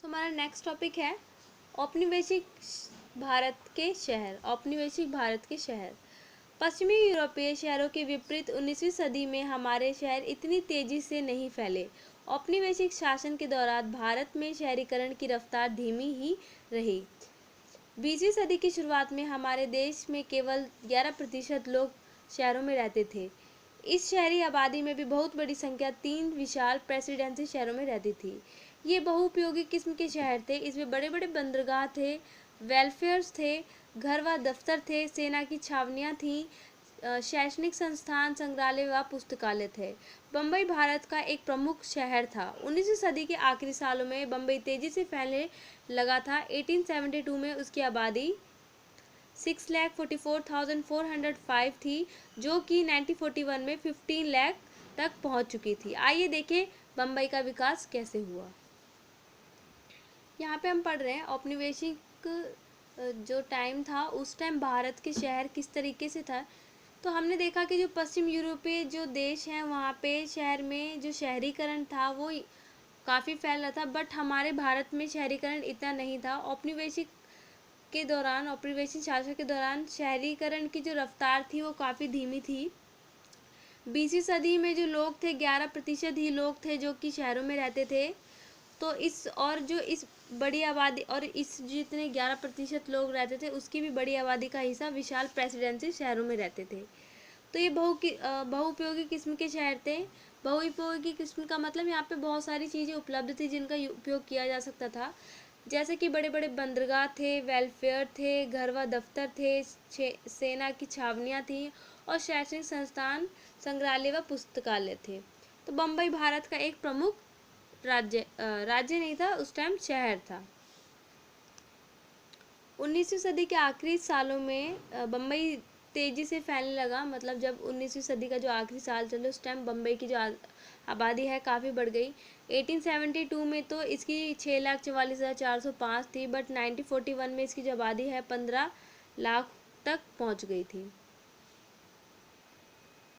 हमारा next topic है औपनिवेशिक भारत के शहर। औपनिवेशिक भारत के शहर पश्चिमी यूरोपीय शहरों के विपरीत 19वीं सदी में हमारे शहर इतनी तेजी से नहीं फैले। औपनिवेशिक शासन के दौरान भारत में शहरीकरण की रफ्तार धीमी ही रही। 20वीं सदी की शुरुआत में हमारे देश में केवल 11% लोग शहरों में रहते थे। इस शहरी आबादी में भी बहुत बड़ी संख्या 3 विशाल प्रेसिडेंसी शहरों में रहती थी। ये बहुउपयोगी किस्म के शहर थे। इसमें बड़े बड़े बंदरगाह थे, वेलफेयर्स थे, घर व दफ्तर थे, सेना की छावनियाँ थीं, शैक्षणिक संस्थान, संग्रहालय व पुस्तकालय थे। बम्बई भारत का एक प्रमुख शहर था। 19वीं सदी के आखिरी सालों में बम्बई तेजी से फैलने लगा था। 1872 में उसकी आबादी 6,44,405 थी, जो कि 1941 में 15 लाख तक पहुंच चुकी थी। आइए देखें बम्बई का विकास कैसे हुआ। यहाँ पे हम पढ़ रहे हैं औपनिवेशिक जो टाइम था, उस टाइम भारत के शहर किस तरीके से था। तो हमने देखा कि जो पश्चिम यूरोपीय जो देश हैं, वहाँ पे शहर में जो शहरीकरण था वो काफ़ी फैल रहा था, बट हमारे भारत में शहरीकरण इतना नहीं था। औपनिवेशिक शासन के दौरान शहरीकरण की जो रफ्तार थी वो काफ़ी धीमी थी। 20वीं सदी में जो लोग थे 11% ही लोग थे जो कि शहरों में रहते थे। तो इस बड़ी आबादी और इस जितने 11% लोग रहते थे उसकी भी बड़ी आबादी का हिस्सा विशाल प्रेसिडेंसी शहरों में रहते थे। तो ये बहुउपयोगी किस्म के शहर थे। बहुउपयोगी किस्म का मतलब यहाँ पे बहुत सारी चीज़ें उपलब्ध थी जिनका उपयोग किया जा सकता था, जैसे कि बड़े बड़े बंदरगाह थे, वेलफेयर थे, घर व दफ्तर थे, सेना की छावनियाँ थीं और शैक्षणिक संस्थान, संग्रहालय व पुस्तकालय थे। तो बम्बई भारत का एक प्रमुख राज्य नहीं था, उस टाइम शहर था। 19वीं सदी के आखिरी सालों में बम्बई तेज़ी से फैलने लगा। मतलब जब 19वीं सदी का जो आखिरी साल चले उस टाइम बम्बई की जो आबादी है काफ़ी बढ़ गई। 1872 में तो इसकी 6,44,405 थी, बट 1941 में इसकी जो आबादी है 15 लाख तक पहुंच गई थी।